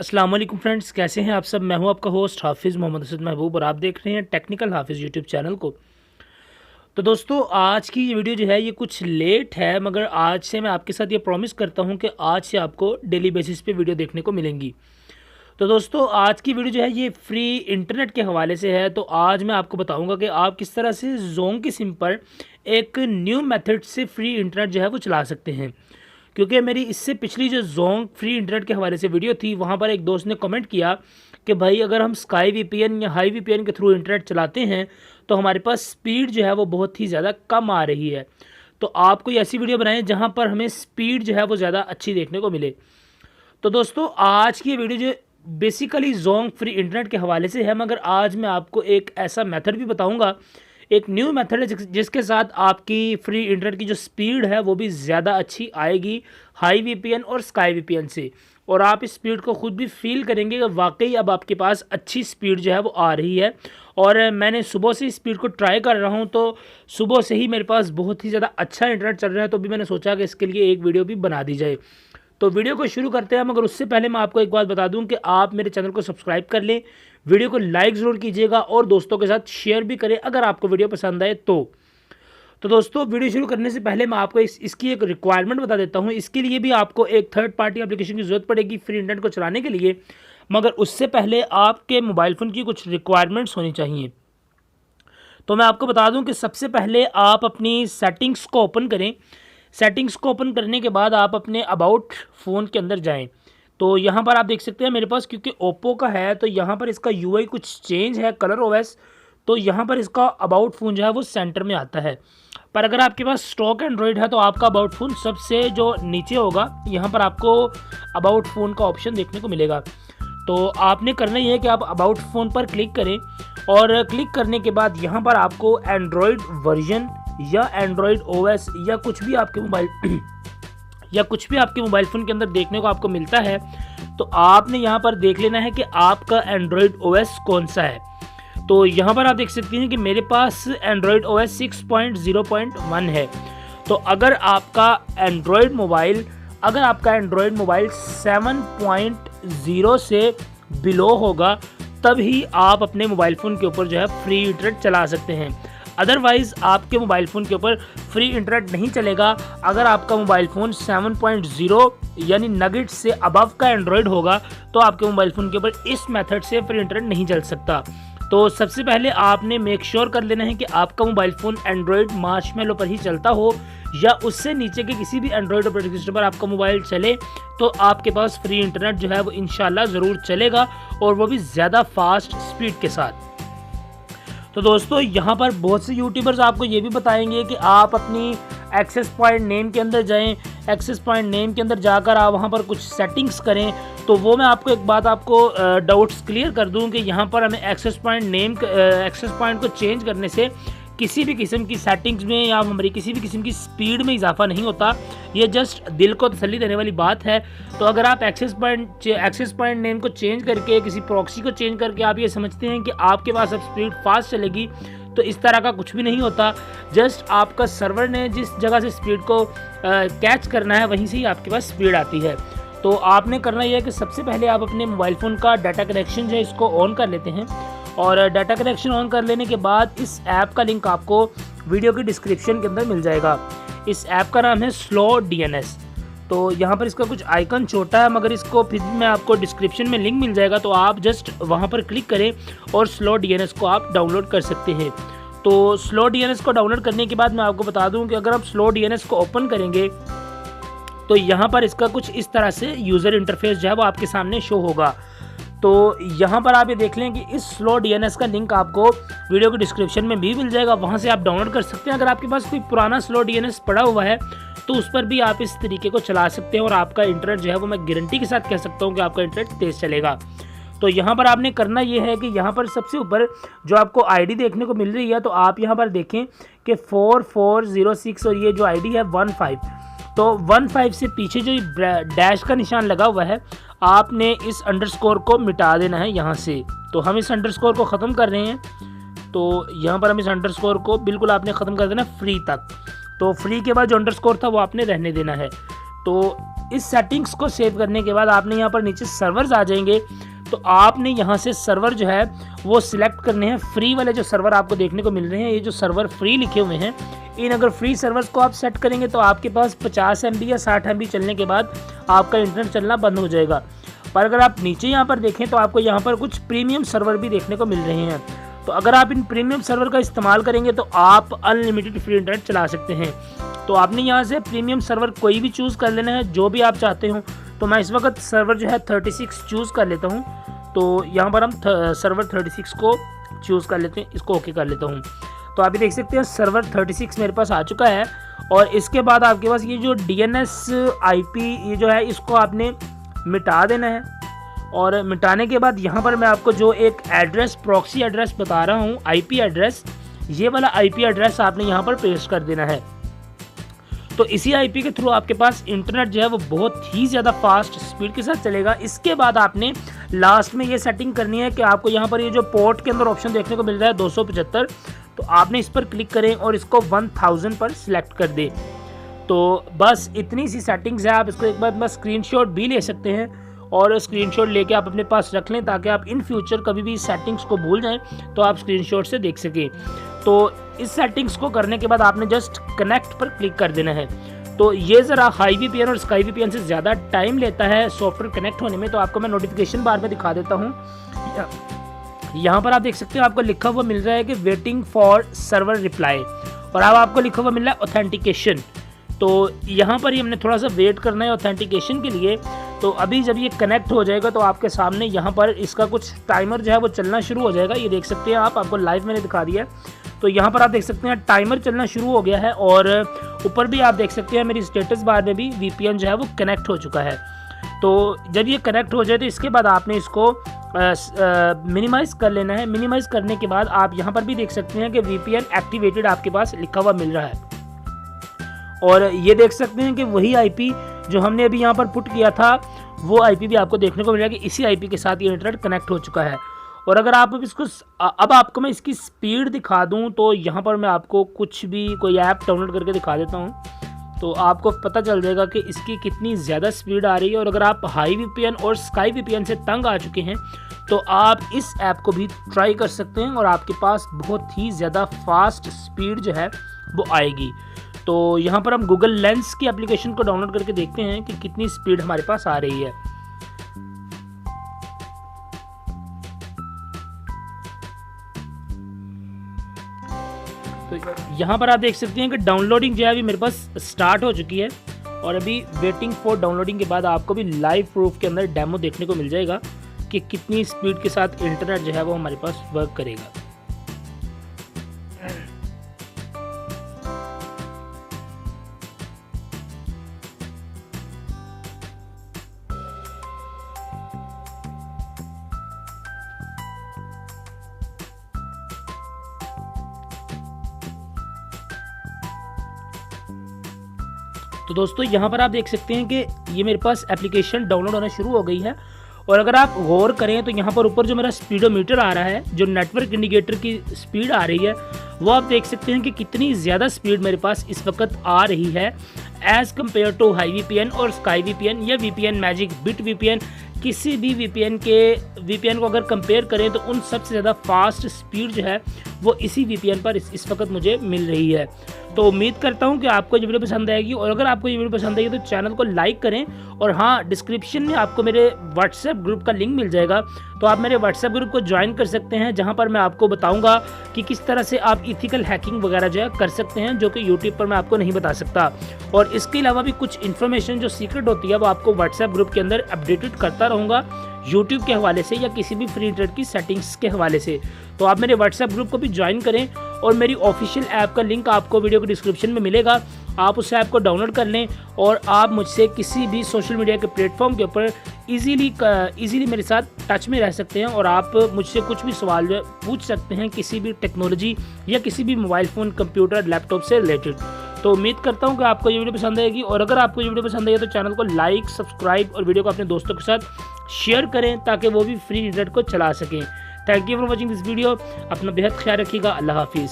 अस्सलाम वालेकुम फ्रेंड्स, कैसे हैं आप सब। मैं हूं आपका होस्ट हाफिज़ मोहम्मद असद महबूब और आप देख रहे हैं टेक्निकल हाफिज़ यूट्यूब चैनल को। तो दोस्तों, आज की ये वीडियो जो है ये कुछ लेट है, मगर आज से मैं आपके साथ ये प्रॉमिस करता हूं कि आज से आपको डेली बेसिस पे वीडियो देखने को मिलेंगी। तो दोस्तों, आज की वीडियो जो है ये फ्री इंटरनेट के हवाले से है। तो आज मैं आपको बताऊंगा कि आप किस तरह से जोंग की सिम पर एक न्यू मेथड से फ्री इंटरनेट जो है वो चला सकते हैं। क्योंकि मेरी इससे पिछली जो जोंग फ्री इंटरनेट के हवाले से वीडियो थी, वहाँ पर एक दोस्त ने कमेंट किया कि भाई अगर हम स्काई वीपीएन या हाई वीपीएन के थ्रू इंटरनेट चलाते हैं तो हमारे पास स्पीड जो है वो बहुत ही ज़्यादा कम आ रही है। तो आप कोई ऐसी वीडियो बनाएं जहाँ पर हमें स्पीड जो है वो ज़्यादा अच्छी देखने को मिले। तो दोस्तों, आज की वीडियो जो बेसिकली जोंग फ्री इंटरनेट के हवाले से है, मगर आज मैं आपको एक ऐसा मेथड भी बताऊंगा, एक न्यू मेथड है जिसके साथ आपकी फ्री इंटरनेट की जो स्पीड है वो भी ज़्यादा अच्छी आएगी हाई वीपीएन और स्काई वीपीएन से। और आप इस स्पीड को ख़ुद भी फील करेंगे कि वाकई अब आपके पास अच्छी स्पीड जो है वो आ रही है। और मैंने सुबह से स्पीड को ट्राई कर रहा हूँ, तो सुबह से ही मेरे पास बहुत ही ज़्यादा अच्छा इंटरनेट चल रहा है। तो भी मैंने सोचा कि इसके लिए एक वीडियो भी बना दी जाए। तो वीडियो को शुरू करते हैं, मगर उससे पहले मैं आपको एक बात बता दूं कि आप मेरे चैनल को सब्सक्राइब कर लें, वीडियो को लाइक ज़रूर कीजिएगा और दोस्तों के साथ शेयर भी करें अगर आपको वीडियो पसंद आए तो दोस्तों, वीडियो शुरू करने से पहले मैं आपको इसकी एक रिक्वायरमेंट बता देता हूं। इसके लिए भी आपको एक थर्ड पार्टी एप्लीकेशन की ज़रूरत पड़ेगी फ्री इंटरनेट को चलाने के लिए, मगर उससे पहले आपके मोबाइल फ़ोन की कुछ रिक्वायरमेंट्स होनी चाहिए। तो मैं आपको बता दूँ कि सबसे पहले आप अपनी सेटिंग्स को ओपन करें। सेटिंग्स को ओपन करने के बाद आप अपने अबाउट फ़ोन के अंदर जाएं। तो यहाँ पर आप देख सकते हैं मेरे पास, क्योंकि ओप्पो का है तो यहाँ पर इसका यूआई कुछ चेंज है, कलर ओएस। तो यहाँ पर इसका अबाउट फ़ोन जो है वो सेंटर में आता है। पर अगर आपके पास स्टॉक एंड्रॉयड है तो आपका अबाउट फ़ोन सबसे जो नीचे होगा, यहाँ पर आपको अबाउट फ़ोन का ऑप्शन देखने को मिलेगा। तो आपने करना ही है कि आप अबाउट फ़ोन पर क्लिक करें और क्लिक करने के बाद यहाँ पर आपको एंड्रॉयड वर्जन या एंड्रॉयड ओएस या कुछ भी आपके मोबाइल फ़ोन के अंदर देखने को आपको मिलता है, तो आपने यहाँ पर देख लेना है कि आपका एंड्रॉयड ओएस कौन सा है। तो यहाँ पर आप देख सकते हैं कि मेरे पास एंड्रॉयड ओएस 6.0.1 है। तो अगर आपका एंड्रॉयड मोबाइल 7.0 से बिलो होगा, तभी आप अपने मोबाइल फ़ोन के ऊपर जो है फ्री इंटरनेट चला सकते हैं। अदरवाइज़ आपके मोबाइल फ़ोन के ऊपर फ्री इंटरनेट नहीं चलेगा अगर आपका मोबाइल फ़ोन 7.0 यानी नगेट से अबव का एंड्रॉयड होगा, तो आपके मोबाइल फ़ोन के ऊपर इस मेथड से फ्री इंटरनेट नहीं चल सकता। तो सबसे पहले आपने मेक श्योर कर लेना है कि आपका मोबाइल फ़ोन एंड्रॉयड मार्शमैलो पर ही चलता हो, या उससे नीचे के किसी भी एंड्रॉयड ऑपरेटिंग सिस्टम पर आपका मोबाइल चले, तो आपके पास फ्री इंटरनेट जो है वो इंशाल्लाह ज़रूर चलेगा, और वो भी ज़्यादा फास्ट स्पीड के साथ। तो दोस्तों, यहाँ पर बहुत से यूट्यूबर्स आपको ये भी बताएंगे कि आप अपनी एक्सेस पॉइंट नेम के अंदर जाएं। एक्सेस पॉइंट नेम के अंदर जाकर आप वहाँ पर कुछ सेटिंग्स करें। तो वो मैं आपको एक बात डाउट्स क्लियर कर दूँ कि यहाँ पर हमें एक्सेस पॉइंट को चेंज करने से किसी भी किस्म की सेटिंग्स में या हमारी किसी भी किस्म की स्पीड में इजाफा नहीं होता। ये जस्ट दिल को तसल्ली देने वाली बात है। तो अगर आप एक्सेस पॉइंट नेम को चेंज करके, किसी प्रॉक्सी को चेंज करके आप ये समझते हैं कि आपके पास अब स्पीड फास्ट चलेगी, तो इस तरह का कुछ भी नहीं होता। जस्ट आपका सर्वर ने जिस जगह से स्पीड को कैच करना है, वहीं से ही आपके पास स्पीड आती है। तो आपने करना यह है कि सबसे पहले आप अपने मोबाइल फ़ोन का डाटा कनेक्शन जो है इसको ऑन कर लेते हैं, और डाटा कनेक्शन ऑन कर लेने के बाद इस ऐप का लिंक आपको वीडियो की डिस्क्रिप्शन के अंदर मिल जाएगा। इस ऐप का नाम है स्लो DNS। तो यहाँ पर इसका कुछ आइकन छोटा है, मगर इसको फिर मैं आपको डिस्क्रिप्शन में लिंक मिल जाएगा, तो आप जस्ट वहाँ पर क्लिक करें और स्लो DNS को आप डाउनलोड कर सकते हैं। तो स्लो DNS को डाउनलोड करने के बाद मैं आपको बता दूँ कि अगर आप स्लो DNS को ओपन करेंगे तो यहाँ पर इसका कुछ इस तरह से यूज़र इंटरफेस जो है वो आपके सामने शो होगा। तो यहाँ पर आप ये देख लें कि इस स्लो DNS का लिंक आपको वीडियो के डिस्क्रिप्शन में भी मिल जाएगा, वहाँ से आप डाउनलोड कर सकते हैं। अगर आपके पास कोई पुराना स्लो DNS पड़ा हुआ है तो उस पर भी आप इस तरीके को चला सकते हैं, और आपका इंटरनेट जो है वो मैं गारंटी के साथ कह सकता हूँ कि आपका इंटरनेट तेज़ चलेगा। तो यहाँ पर आपने करना ये है कि यहाँ पर सबसे ऊपर जो आपको ID देखने को मिल रही है, तो आप यहाँ पर देखें कि 4406 और ये जो ID है 15। तो 15 से पीछे जो डैश का निशान लगा हुआ है, आपने इस अंडरस्कोर को मिटा देना है यहाँ से। तो हम इस अंडरस्कोर को ख़त्म कर रहे हैं। तो यहाँ पर हम इस अंडरस्कोर को बिल्कुल आपने ख़त्म कर देना फ्री तक। तो फ्री के बाद जो अंडरस्कोर था वो आपने रहने देना है। तो इस सेटिंग्स को सेव करने के बाद आपने यहाँ पर नीचे सर्वर्स आ जाएंगे, तो आपने यहाँ से सर्वर जो है वो सिलेक्ट करने हैं। फ्री वाले जो सर्वर आपको देखने को मिल रहे हैं, ये जो सर्वर फ्री लिखे हुए हैं, इन अगर फ्री सर्वर्स को आप सेट करेंगे तो आपके पास 50 MB या 60 MB चलने के बाद आपका इंटरनेट चलना बंद हो जाएगा। पर अगर आप नीचे यहाँ पर देखें तो आपको यहाँ पर कुछ प्रीमियम सर्वर भी देखने को मिल रहे हैं। तो अगर आप इन प्रीमियम सर्वर का इस्तेमाल करेंगे तो आप अनलिमिटेड फ्री इंटरनेट चला सकते हैं। तो आपने यहाँ से प्रीमियम सर्वर कोई भी चूज़ कर लेना है, जो भी आप चाहते हो। तो मैं इस वक्त सर्वर जो है 36 चूज़ कर लेता हूँ। तो यहाँ पर हम सर्वर 36 को चूज़ कर लेते हैं, इसको ओके कर लेता हूँ। तो आप ये देख सकते हैं सर्वर 36 मेरे पास आ चुका है। और इसके बाद आपके पास ये जो DNS IP ये जो है, इसको आपने मिटा देना है। और मिटाने के बाद यहाँ पर मैं आपको जो एक एड्रेस, प्रॉक्सी एड्रेस बता रहा हूँ, IP एड्रेस, ये वाला IP एड्रेस आपने यहाँ पर पेस्ट कर देना है। तो इसी IP के थ्रू आपके पास इंटरनेट जो है वो बहुत ही ज़्यादा फास्ट स्पीड के साथ चलेगा। इसके बाद आपने लास्ट में ये सेटिंग करनी है कि आपको यहाँ पर ये जो पोर्ट के अंदर ऑप्शन देखने को मिल रहा है 275, तो आपने इस पर क्लिक करें और इसको 1000 पर सिलेक्ट कर दें। तो बस इतनी सी सेटिंग्स है। आप इसको एक बार बस स्क्रीनशॉट भी ले सकते हैं और स्क्रीनशॉट लेके आप अपने पास रख लें, ताकि आप इन फ्यूचर कभी भी सेटिंग्स को भूल जाएं तो आप स्क्रीनशॉट से देख सकें। तो इस सेटिंग्स को करने के बाद आपने जस्ट कनेक्ट पर क्लिक कर देना है। तो ये ज़रा हाई VPN और स्काई VPN से ज़्यादा टाइम लेता है सॉफ्टवेयर कनेक्ट होने में। तो आपको मैं नोटिफिकेशन बार में दिखा देता हूँ। यहाँ पर आप देख सकते हो आपको लिखा हुआ मिल रहा है कि वेटिंग फॉर सर्वर रिप्लाई, और अब आपको लिखा हुआ मिल रहा है ऑथेंटिकेशन। तो यहाँ पर ही हमने थोड़ा सा वेट करना है ऑथेंटिकेशन के लिए। तो अभी जब ये कनेक्ट हो जाएगा तो आपके सामने यहाँ पर इसका कुछ टाइमर जो है वो चलना शुरू हो जाएगा। ये देख सकते हैं आप, आपको लाइव मैंने दिखा दिया है। तो यहाँ पर आप देख सकते हैं टाइमर चलना शुरू हो गया है, और ऊपर भी आप देख सकते हैं मेरी स्टेटस बार में भी VPN जो है वो कनेक्ट हो चुका है। तो जब ये कनेक्ट हो जाए तो इसके बाद आपने इसको मिनिमाइज़ कर लेना है। मिनिमाइज़ करने के बाद आप यहाँ पर भी देख सकते हैं कि VPN एक्टिवेटेड आपके पास लिखा हुआ मिल रहा है। और ये देख सकते हैं कि वही IP जो हमने अभी यहाँ पर पुट किया था, वो IP भी आपको देखने को मिल रहा है कि इसी IP के साथ ये इंटरनेट कनेक्ट हो चुका है। और अगर आप इसको अब आपको मैं इसकी स्पीड दिखा दूँ, तो यहाँ पर मैं आपको कुछ भी कोई ऐप डाउनलोड करके दिखा देता हूँ, तो आपको पता चल जाएगा कि इसकी कितनी ज़्यादा स्पीड आ रही है। और अगर आप हाई VPN और स्काई VPN से तंग आ चुके हैं तो आप इस ऐप को भी ट्राई कर सकते हैं और आपके पास बहुत ही ज़्यादा फास्ट स्पीड जो है वो आएगी। तो यहाँ पर हम गूगल लेंस की एप्लीकेशन को डाउनलोड करके देखते हैं कि कितनी स्पीड हमारे पास आ रही है। तो यहाँ पर आप देख सकते हैं कि डाउनलोडिंग जो है अभी मेरे पास स्टार्ट हो चुकी है, और अभी वेटिंग फॉर डाउनलोडिंग के बाद आपको भी लाइव प्रूफ के अंदर डेमो देखने को मिल जाएगा कि कितनी स्पीड के साथ इंटरनेट जो है वो हमारे पास वर्क करेगा। तो दोस्तों यहाँ पर आप देख सकते हैं कि ये मेरे पास एप्लीकेशन डाउनलोड होना शुरू हो गई है। और अगर आप गौर करें तो यहाँ पर ऊपर जो मेरा स्पीडोमीटर आ रहा है, जो नेटवर्क इंडिकेटर की स्पीड आ रही है, वो आप देख सकते हैं कि कितनी ज़्यादा स्पीड मेरे पास इस वक्त आ रही है as compare to high VPN और स्काई VPN या VPN मैजिक, बिट VPN। किसी भी VPN को अगर कंपेयर करें तो उन सबसे ज़्यादा फास्ट स्पीड जो है वो इसी VPN पर इस वक्त मुझे मिल रही है। तो उम्मीद करता हूँ कि आपको ये वीडियो पसंद आएगी, और अगर आपको ये वीडियो पसंद आएगी तो चैनल को लाइक करें। और हाँ, डिस्क्रिप्शन में आपको मेरे व्हाट्सएप ग्रुप का लिंक मिल जाएगा, तो आप मेरे व्हाट्सएप ग्रुप को ज्वाइन कर सकते हैं, जहाँ पर मैं आपको बताऊँगा कि किस तरह से आप इथिकल हैकिंग वगैरह जो है कर सकते हैं, जो कि यूट्यूब पर मैं आपको नहीं बता सकता। और इसके अलावा भी कुछ इन्फॉर्मेशन जो सीक्रेट होती है वो आपको व्हाट्सएप ग्रुप के अंदर अपडेटेड करता रहूँगा, यूट्यूब के हवाले से या किसी भी फ्री इंटरनेट की सेटिंग्स के हवाले से। तो आप मेरे व्हाट्सएप ग्रुप को भी ज्वाइन करें, और मेरी ऑफिशियल ऐप का लिंक आपको वीडियो के डिस्क्रिप्शन में मिलेगा। आप उस ऐप को डाउनलोड कर लें और आप मुझसे किसी भी सोशल मीडिया के प्लेटफॉर्म के ऊपर इजीली मेरे साथ टच में रह सकते हैं, और आप मुझसे कुछ भी सवाल जो पूछ सकते हैं किसी भी टेक्नोलॉजी या किसी भी मोबाइल फ़ोन, कंप्यूटर, लैपटॉप से रिलेटेड। तो उम्मीद करता हूँ कि आपको ये वीडियो पसंद आएगी, और अगर आपको ये वीडियो पसंद आई तो चैनल को लाइक, सब्सक्राइब और वीडियो को अपने दोस्तों के साथ शेयर करें, ताकि वो भी फ्री इंटरनेट को चला सकें। Thank you for watching this video. अपना बेहद ख्याल रखिएगा। अल्लाह हाफिज़।